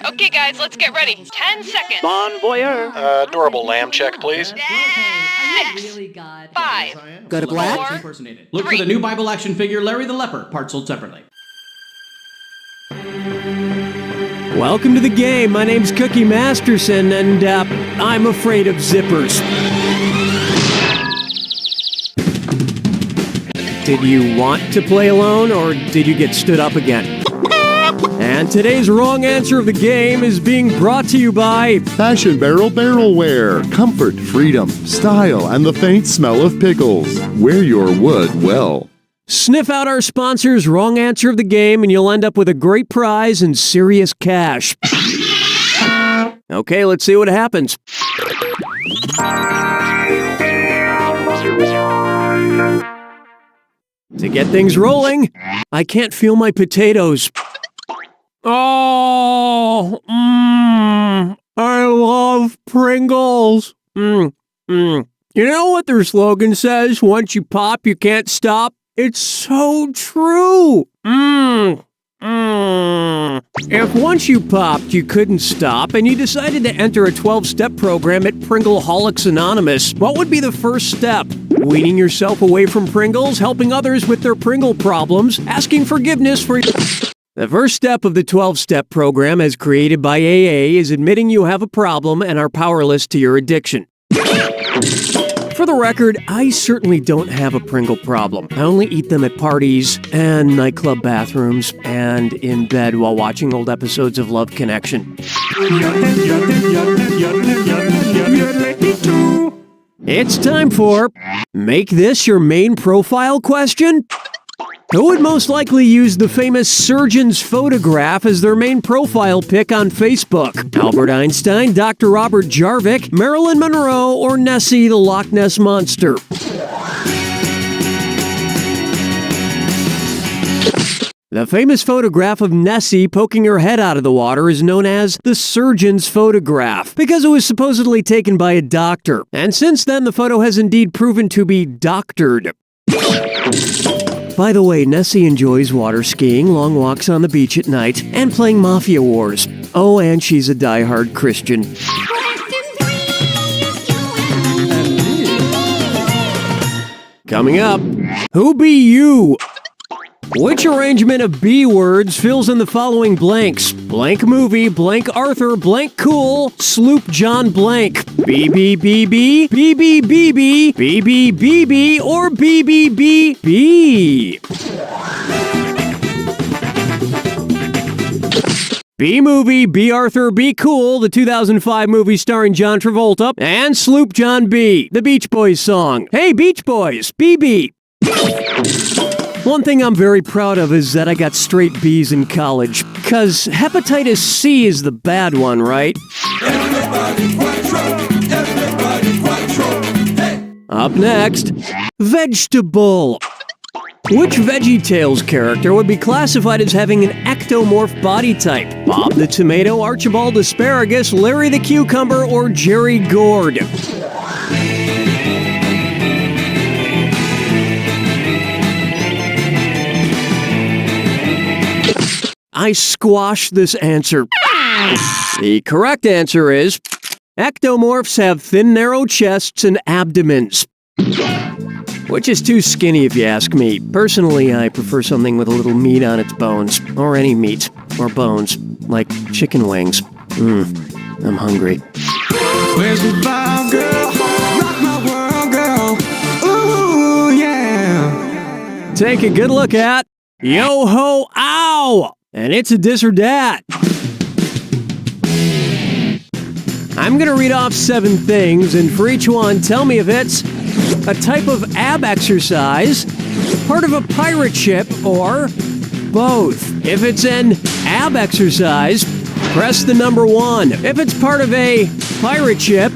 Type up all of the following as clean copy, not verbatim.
Okay, guys, let's get ready. 10 seconds. Bon voyeur. Adorable lamb check, please. Really, God. 5. Go to black. 4. Impersonated. Look for the new Bible action figure, Larry the Leper, parts sold separately. Welcome to the game. My name's Cookie Masterson, and I'm afraid of zippers. Did you want to play alone, or did you get stood up again? And today's wrong answer of the game is being brought to you by Fashion Barrel Barrelware. Comfort, freedom, style, and the faint smell of pickles. Wear your wood well. Sniff out our sponsor's wrong answer of the game, and you'll end up with a great prize and serious cash. Okay, let's see what happens. To get things rolling, I can't feel my potatoes. Oh, I love Pringles. You know what their slogan says? Once you pop, you can't stop. It's so true. If once you popped, you couldn't stop, and you decided to enter a 12-step program at Pringleholics Anonymous, what would be the first step? Weaning yourself away from Pringles, helping others with their Pringle problems, asking forgiveness for... The first step of the 12-step program, as created by AA, is admitting you have a problem and are powerless to your addiction. For the record, I certainly don't have a Pringle problem. I only eat them at parties and nightclub bathrooms and in bed while watching old episodes of Love Connection. It's time for Make This Your Main Profile Question? Who would most likely use the famous surgeon's photograph as their main profile pic on Facebook? Albert Einstein, Dr. Robert Jarvik, Marilyn Monroe, or Nessie the Loch Ness Monster? The famous photograph of Nessie poking her head out of the water is known as the surgeon's photograph because it was supposedly taken by a doctor. And since then, the photo has indeed proven to be doctored. By the way, Nessie enjoys water skiing, long walks on the beach at night, and playing Mafia Wars. Oh, and she's a diehard Christian. Coming up, who be you? Which arrangement of B words fills in the following blanks? Blank movie, blank Arthur, blank cool, Sloop John blank. BBBB, BBBB, BBBB, or BBBB. B movie, B Arthur, Be Cool, the 2005 movie starring John Travolta, and Sloop John B, the Beach Boys song. Hey Beach Boys, BB. One thing I'm very proud of is that I got straight B's in college. 'Cause hepatitis C is the bad one, right? Up next, vegetable. Which VeggieTales character would be classified as having an ectomorph body type? Bob the Tomato, Archibald Asparagus, Larry the Cucumber, or Jerry Gourd? I squash this answer. The correct answer is, ectomorphs have thin, narrow chests and abdomens. Which is too skinny if you ask me. Personally, I prefer something with a little meat on its bones. Or any meat. Or bones. Like chicken wings. I'm hungry. Where's the vibe, girl? Rock my world, girl. Ooh, yeah. Take a good look at Yo-Ho Ow! And it's a dis or dat. I'm gonna read off 7 things, and for each one, tell me if it's a type of ab exercise, part of a pirate ship, or both. If it's an ab exercise, press the number 1. If it's part of a pirate ship,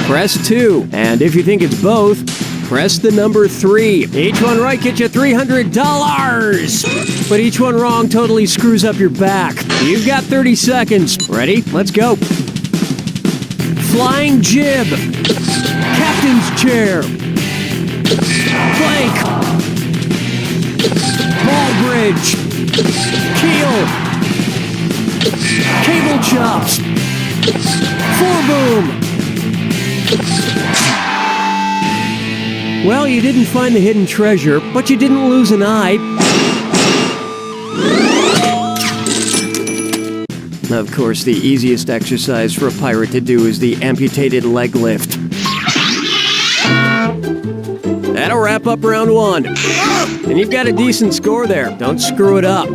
press 2. And if you think it's both, press the number 3. Each one right gets you $300. But each one wrong totally screws up your back. You've got 30 seconds. Ready? Let's go. Flying jib. Captain's chair. Plank. Ball bridge. Keel. Cable chops. 4-boom. Well, you didn't find the hidden treasure, but you didn't lose an eye. Of course, the easiest exercise for a pirate to do is the amputated leg lift. That'll wrap up round 1. And you've got a decent score there. Don't screw it up.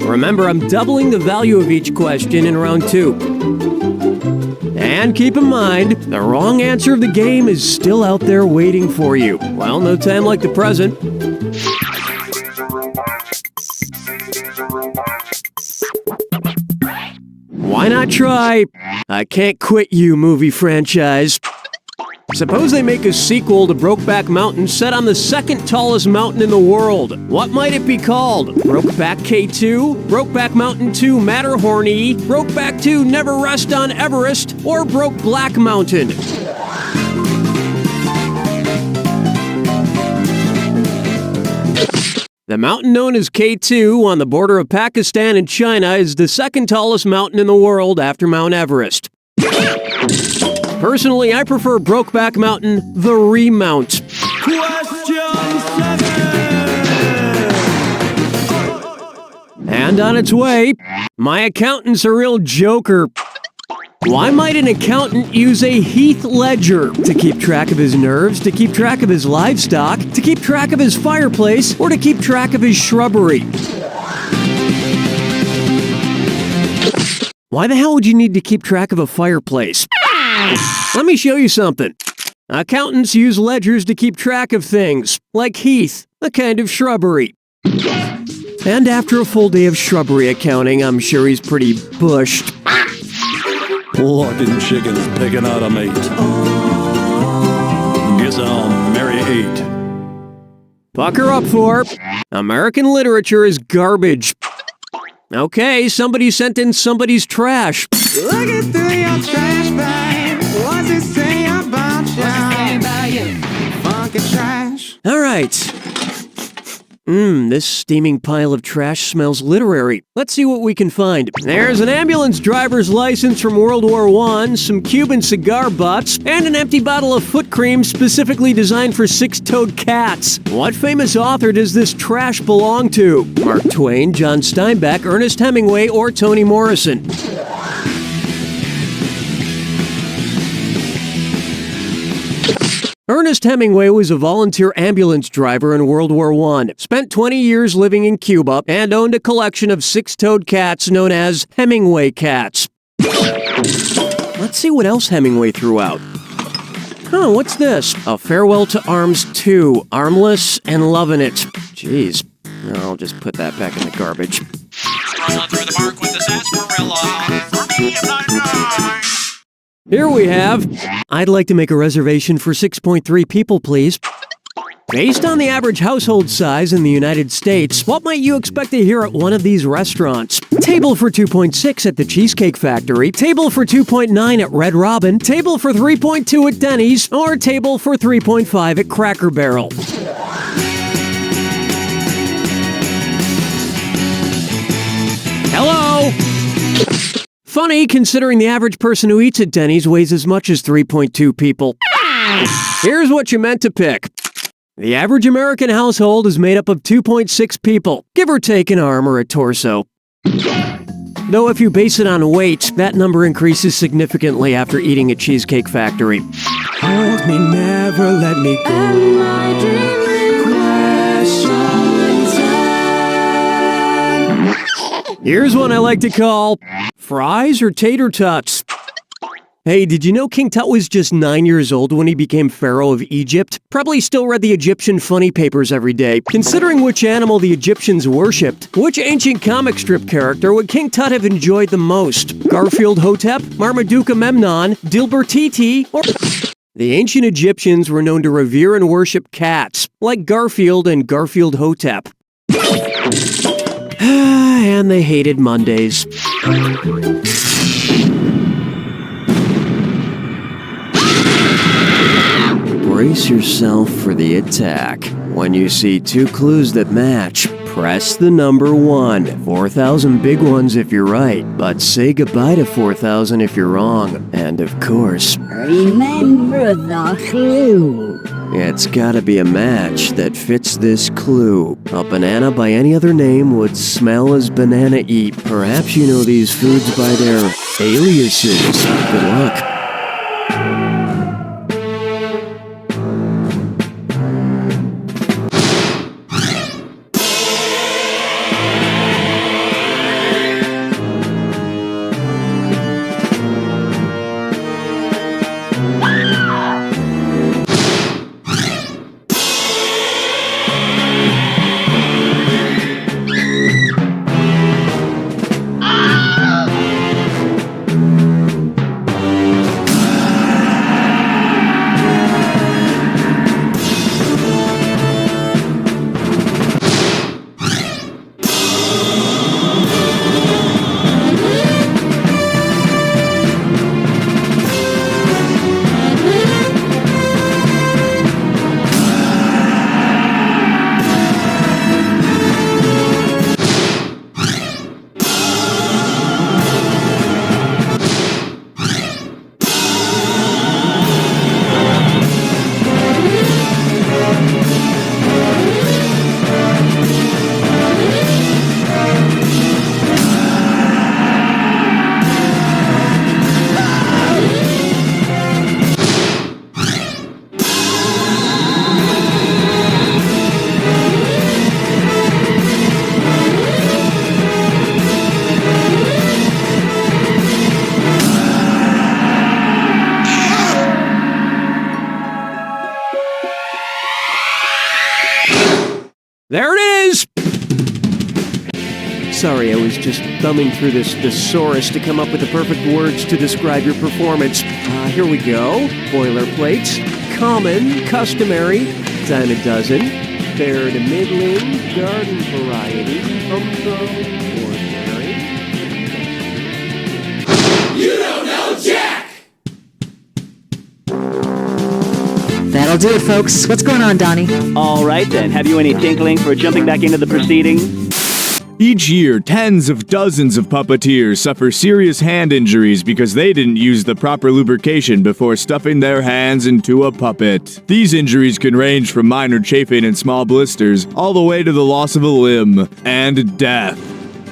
Remember, I'm doubling the value of each question in round 2. And keep in mind, the wrong answer of the game is still out there waiting for you. Well, no time like the present. Why not try I Can't Quit You movie franchise? Suppose they make a sequel to Brokeback Mountain set on the second tallest mountain in the world. What might it be called? Brokeback K2? Brokeback Mountain 2 Matterhorny? Brokeback 2 Never Rest on Everest? Or Broke Black Mountain? The mountain known as K2 on the border of Pakistan and China is the second tallest mountain in the world after Mount Everest. Personally, I prefer Brokeback Mountain, the remount. And on its way, my accountant's a real joker. Why might an accountant use a Heath ledger to keep track of his nerves, to keep track of his livestock, to keep track of his fireplace, or to keep track of his shrubbery? Why the hell would you need to keep track of a fireplace? Let me show you something. Accountants use ledgers to keep track of things, like heath, a kind of shrubbery. And after a full day of shrubbery accounting, I'm sure he's pretty bushed. Locking chickens picking out a mate. Guess I'll marry 8. Pucker up for American literature is garbage. Okay, somebody sent in somebody's trash. Looking through your trash bag. What's it say about you? Funky trash. All right. This steaming pile of trash smells literary. Let's see what we can find. There's an ambulance driver's license from World War I, some Cuban cigar butts, and an empty bottle of foot cream specifically designed for six-toed cats. What famous author does this trash belong to? Mark Twain, John Steinbeck, Ernest Hemingway, or Toni Morrison? Ernest Hemingway was a volunteer ambulance driver in World War I, spent 20 years living in Cuba, and owned a collection of six-toed cats known as Hemingway cats. Let's see what else Hemingway threw out. What's this? A Farewell to Arms 2, Armless and Lovin' It. Jeez, I'll just put that back in the garbage. Strolling through the park with the sarsaparilla. For me, I'm not right. Here we have, I'd like to make a reservation for 6.3 people, please. Based on the average household size in the United States, what might you expect to hear at one of these restaurants? Table for 2.6 at the Cheesecake Factory, table for 2.9 at Red Robin, table for 3.2 at Denny's, or table for 3.5 at Cracker Barrel. Hello? Funny, considering the average person who eats at Denny's weighs as much as 3.2 people. Here's what you meant to pick. The average American household is made up of 2.6 people, give or take an arm or a torso. Though if you base it on weight, that number increases significantly after eating at Cheesecake Factory. Hold me, never let me go. Here's one I like to call fries or tater tots. Hey, did you know King Tut was just 9 years old when he became Pharaoh of Egypt? Probably still read the Egyptian funny papers every day. Considering which animal the Egyptians worshipped, which ancient comic strip character would King Tut have enjoyed the most? Garfield Hotep, Marmaduke Memnon, Dilbertiti, or... The ancient Egyptians were known to revere and worship cats, like Garfield and Garfield Hotep. And they hated Mondays. Brace yourself for the attack. When you see two clues that match, press the number 1. 4,000 big ones if you're right, but say goodbye to 4,000 if you're wrong. And of course, remember the clue. It's gotta be a match that fits this clue. A banana by any other name would smell as banana eat. Perhaps you know these foods by their aliases. Good luck. There it is! Sorry, I was just thumbing through this thesaurus to come up with the perfect words to describe your performance. Here we go. Boilerplates. Common, customary, dime a dozen. Fair to middling, garden variety, homegrown, ordinary. You don't know Jack! That'll do it, folks. What's going on, Donnie? All right, then. Have you any tinkling for jumping back into the proceedings? Each year, tens of dozens of puppeteers suffer serious hand injuries because they didn't use the proper lubrication before stuffing their hands into a puppet. These injuries can range from minor chafing and small blisters all the way to the loss of a limb and death.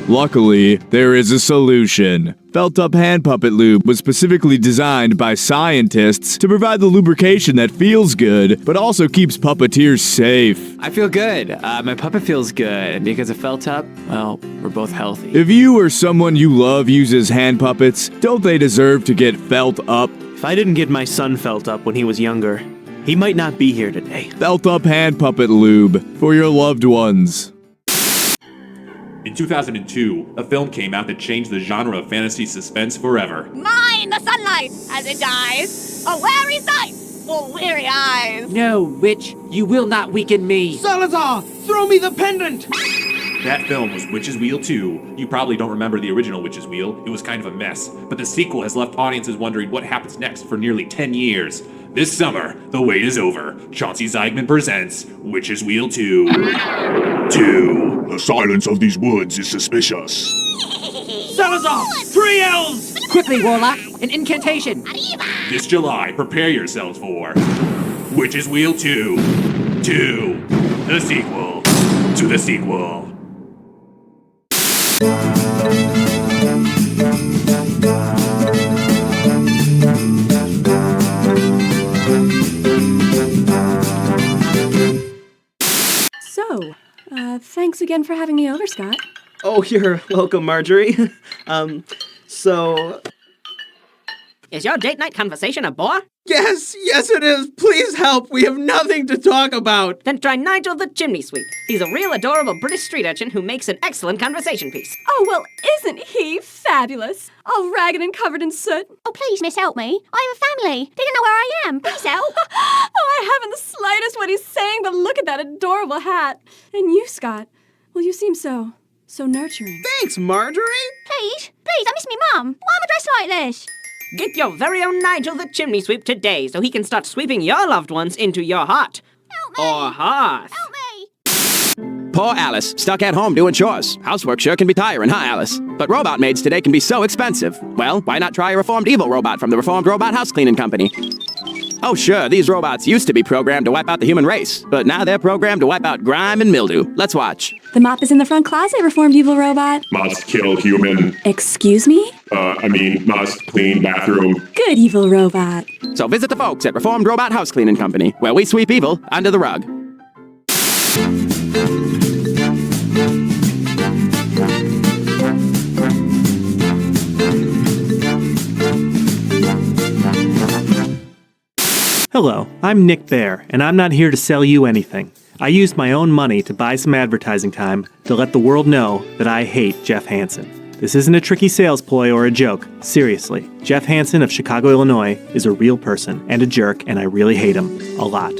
Luckily, there is a solution. Felt-up hand puppet lube was specifically designed by scientists to provide the lubrication that feels good, but also keeps puppeteers safe. I feel good. My puppet feels good. And because of Felt-up, well, we're both healthy. If you or someone you love uses hand puppets, don't they deserve to get felt up? If I didn't get my son felt up when he was younger, he might not be here today. Felt-up hand puppet lube for your loved ones. In 2002, a film came out that changed the genre of fantasy suspense forever. Mine the sunlight as it dies. A wary sight for weary eyes. No, witch, you will not weaken me. Salazar, throw me the pendant! That film was Witch's Wheel 2. You probably don't remember the original Witch's Wheel. It was kind of a mess. But the sequel has left audiences wondering what happens next for nearly 10 years. This summer, the wait is over. Chauncey Zeigman presents Witch's Wheel 2. 2. The silence of these woods is suspicious. Salazar, 3 L's! Quickly, Warlock, an incantation. This July, prepare yourselves for Witch's Wheel 2. 2. The sequel to the sequel. So, thanks again for having me over, Scott. Oh, you're welcome, Marjorie. So... Is your date night conversation a bore? Yes it is. Please help. We have nothing to talk about. Then try Nigel the Chimney Sweep. He's a real adorable British street urchin who makes an excellent conversation piece. Oh, well, isn't he fabulous? All ragged and covered in soot. Oh, please, miss, help me. I have a family. They don't know where I am. Please help. Oh, I haven't the slightest what he's saying, but look at that adorable hat. And you, Scott, well, you seem so nurturing. Thanks, Marjorie. Please, I miss me mum. Why am I dressed like this? Get your very own Nigel the Chimney Sweep today so he can start sweeping your loved ones into your heart. Help me. Or hearth. Help me. Poor Alice, stuck at home doing chores. Housework sure can be tiring, huh, Alice? But robot maids today can be so expensive. Well, why not try a reformed evil robot from the Reformed Robot House Cleaning Company? Oh, sure, these robots used to be programmed to wipe out the human race, but now they're programmed to wipe out grime and mildew. Let's watch. The mop is in the front closet, Reformed Evil Robot. Must kill human. Excuse me? Must clean bathroom. Good Evil Robot. So visit the folks at Reformed Robot House Cleaning Company, where we sweep evil under the rug. Hello, I'm Nick Bear, and I'm not here to sell you anything. I used my own money to buy some advertising time to let the world know that I hate Jeff Hansen. This isn't a tricky sales ploy or a joke. Seriously, Jeff Hansen of Chicago, Illinois is a real person and a jerk, and I really hate him. A lot.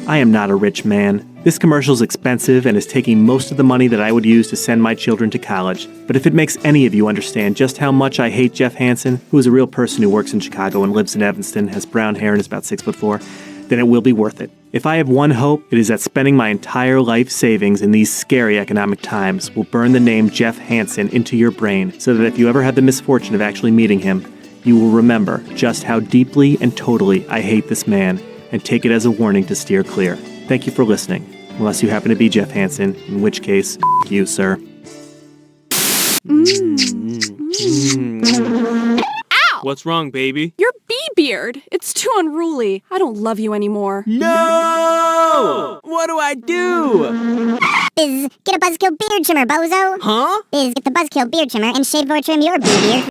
I am not a rich man. This commercial's expensive and is taking most of the money that I would use to send my children to college. But if it makes any of you understand just how much I hate Jeff Hansen, who is a real person who works in Chicago and lives in Evanston, has brown hair and is about 6'4", then it will be worth it. If I have one hope, it is that spending my entire life savings in these scary economic times will burn the name Jeff Hansen into your brain, so that if you ever had the misfortune of actually meeting him, you will remember just how deeply and totally I hate this man, and take it as a warning to steer clear. Thank you for listening, unless you happen to be Jeff Hansen, in which case, you, sir. Ow! What's wrong, baby? Your bee-beard. It's too unruly. I don't love you anymore. No! What do I do? Biz, get a Buzzkill beard trimmer, bozo. Huh? Biz, get the Buzzkill beard trimmer and shave or trim your beard.